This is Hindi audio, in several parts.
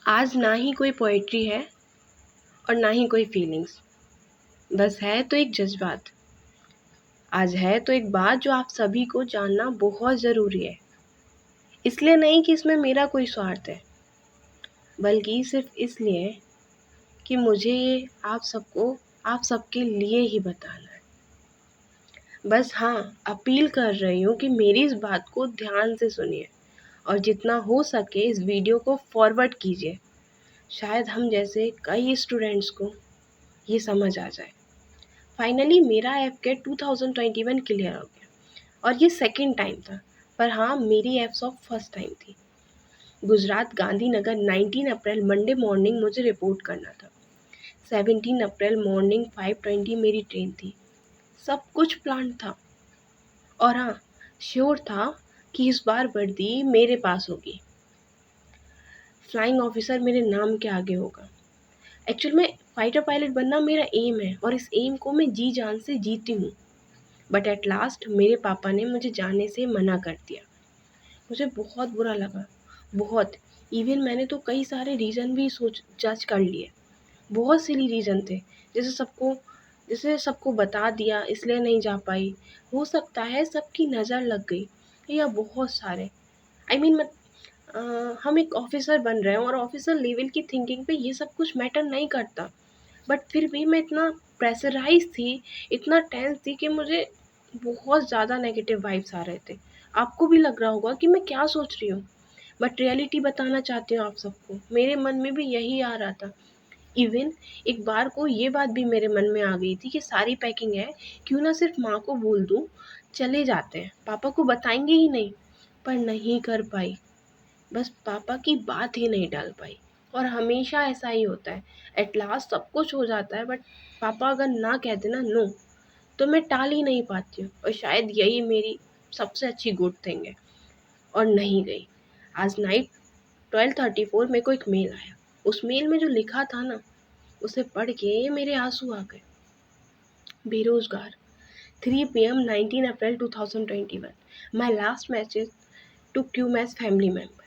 आज ना ही कोई पोएट्री है और ना ही कोई फीलिंग्स, बस है तो एक जज्बात। आज है तो एक बात जो आप सभी को जानना बहुत ज़रूरी है। इसलिए नहीं कि इसमें मेरा कोई स्वार्थ है, बल्कि सिर्फ इसलिए कि मुझे ये आप सबके लिए ही बताना है। बस हाँ, अपील कर रही हूँ कि मेरी इस बात को ध्यान से सुनिए और जितना हो सके इस वीडियो को फॉरवर्ड कीजिए। शायद हम जैसे कई स्टूडेंट्स को ये समझ आ जाए। फाइनली मेरा एफकेट 2021 क्लियर हो गया और ये सेकंड टाइम था, पर हाँ मेरी एफसॉफ फर्स्ट टाइम थी। गुजरात गांधीनगर 19 अप्रैल मंडे मॉर्निंग मुझे रिपोर्ट करना था। 17 अप्रैल मॉर्निंग 5:20 मेरी ट्रेन थी। सब कुछ प्लान था और हाँ श्योर था कि इस बार वर्दी मेरे पास होगी। फ्लाइंग ऑफिसर मेरे नाम के आगे होगा। एक्चुअल में फाइटर पायलट बनना मेरा एम है और इस एम को मैं जी जान से जीती हूँ। बट एट लास्ट मेरे पापा ने मुझे जाने से मना कर दिया। मुझे बहुत बुरा लगा, बहुत। इवन मैंने तो कई सारे रीज़न भी सोच जज कर लिए। बहुत सिली रीज़न थे, जैसे सबको बता दिया इसलिए नहीं जा पाई, हो सकता है सबकी नज़र लग गई, या बहुत सारे। आई मीन हम एक ऑफिसर बन रहे हैं और ऑफिसर लेवल की थिंकिंग पे ये सब कुछ मैटर नहीं करता। बट फिर भी मैं इतना प्रेशराइज थी, इतना टेंस थी कि मुझे बहुत ज़्यादा नेगेटिव वाइब्स आ रहे थे। आपको भी लग रहा होगा कि मैं क्या सोच रही हूँ, बट रियलिटी बताना चाहती हूँ आप सबको। मेरे मन में भी यही आ रहा था। इवन एक बार को ये बात भी मेरे मन में आ गई थी कि सारी पैकिंग है, क्यों ना सिर्फ माँ को बोल दूँ, चले जाते हैं, पापा को बताएंगे ही नहीं। पर नहीं कर पाई, बस पापा की बात ही नहीं डाल पाई। और हमेशा ऐसा ही होता है, एट लास्ट सब कुछ हो जाता है, बट पापा अगर ना कहते ना नो, तो मैं टाल ही नहीं पाती हूँ। और शायद यही मेरी सबसे अच्छी गुड थिंग है। और नहीं गई। आज नाइट 12:34 मेरे को एक मेल आया। उस मेल में जो लिखा था ना, उसे पढ़ के मेरे आंसू आ गए। बेरोजगार, 3 PM 19 अप्रैल 2021। माई लास्ट मैसेज टू क्यूमैस फैमिली मेम्बर।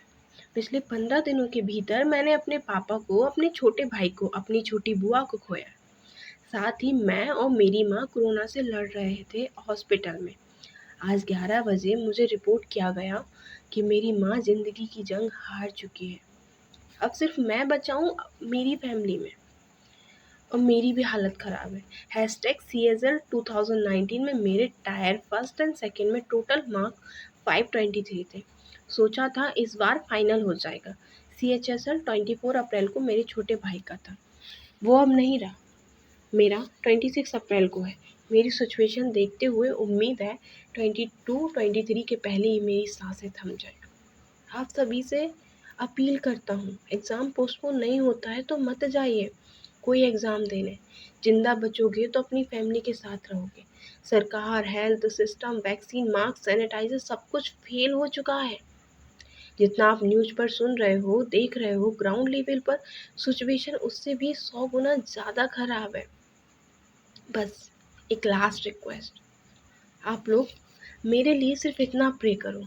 पिछले 15 दिनों के भीतर मैंने अपने पापा को, अपने छोटे भाई को, अपनी छोटी बुआ को खोया। साथ ही मैं और मेरी माँ कोरोना से लड़ रहे थे हॉस्पिटल में। आज 11 बजे मुझे रिपोर्ट किया गया कि मेरी माँ जिंदगी की जंग हार चुकी है। अब सिर्फ मैं बचा हूँ मेरी फैमिली में, और मेरी भी हालत ख़राब है। #CSL 2019 में मेरे टायर फर्स्ट एंड सेकंड में टोटल मार्क 523 थे। सोचा था इस बार फाइनल हो जाएगा। CHSL 24 अप्रैल को मेरे छोटे भाई का था, वो अब नहीं रहा। मेरा 26 अप्रैल को है। मेरी सिचुएशन देखते हुए उम्मीद है 22-23 के पहले ही मेरी सांसें थम जाए। आप सभी से अपील करता हूँ, एग्ज़ाम पोस्टपोन नहीं होता है तो मत जाइए कोई एग्ज़ाम देने। जिंदा बचोगे तो अपनी फैमिली के साथ रहोगे। सरकार, health system, vaccine, mask, sanitiser सब कुछ फेल हो चुका है। जितना आप न्यूज़ पर सुन रहे हो, देख रहे हो, ग्राउंड लेवल पर सिचुएशन उससे भी 100 गुना ज़्यादा खराब है। बस एक लास्ट रिक्वेस्ट, आप लोग मेरे लिए सिर्फ इतना प्रे करो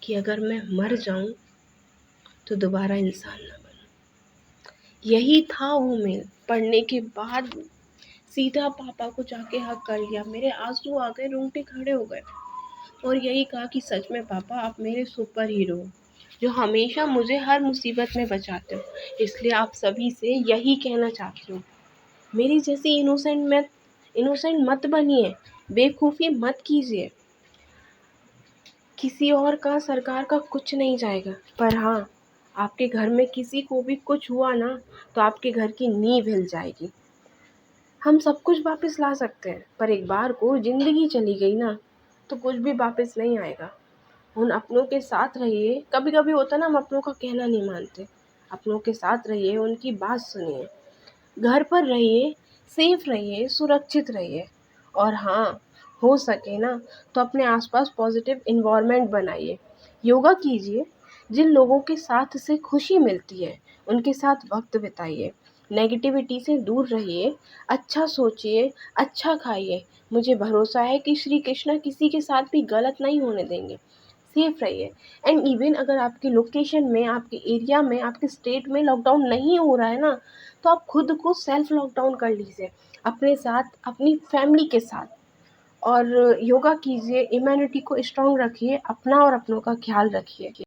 कि अगर मैं मर जाऊं तो दोबारा इंसान ना बनूं। यही था वो मेल। पढ़ने के बाद सीधा पापा को जाके हक कर लिया। मेरे आंसू आ गए, रोंगटे खड़े हो गए और यही कहा कि सच में पापा आप मेरे सुपर हीरो हो, जो हमेशा मुझे हर मुसीबत में बचाते हो। इसलिए आप सभी से यही कहना चाहती हूँ, मेरी जैसी इनोसेंट मत बनिए, बेवकूफ़ी मत कीजिए। किसी और का, सरकार का कुछ नहीं जाएगा, पर हाँ आपके घर में किसी को भी कुछ हुआ ना, तो आपके घर की नींव हिल जाएगी। हम सब कुछ वापस ला सकते हैं, पर एक बार को ज़िंदगी चली गई ना, तो कुछ भी वापस नहीं आएगा। उन अपनों के साथ रहिए। कभी कभी होता ना, हम अपनों का कहना नहीं मानते। अपनों के साथ रहिए, उनकी बात सुनिए, घर पर रहिए, सेफ रहिए, सुरक्षित रहिए। और हाँ, हो सके ना तो अपने आसपास पॉजिटिव इन्वायरमेंट बनाइए। योगा कीजिए, जिन लोगों के साथ से खुशी मिलती है उनके साथ वक्त बिताइए। नेगेटिविटी से दूर रहिए, अच्छा सोचिए, अच्छा खाइए। मुझे भरोसा है कि श्री कृष्ण किसी के साथ भी गलत नहीं होने देंगे। सेफ रहिए। एंड इवन अगर आपकी लोकेशन में, आपके एरिया में, आपके स्टेट में लॉकडाउन नहीं हो रहा है ना, तो आप खुद को सेल्फ लॉकडाउन कर लीजिए, अपने साथ, अपनी फैमिली के साथ। और योगा कीजिए, इम्यूनिटी को स्ट्रॉन्ग रखिए, अपना और अपनों का ख्याल रखिए।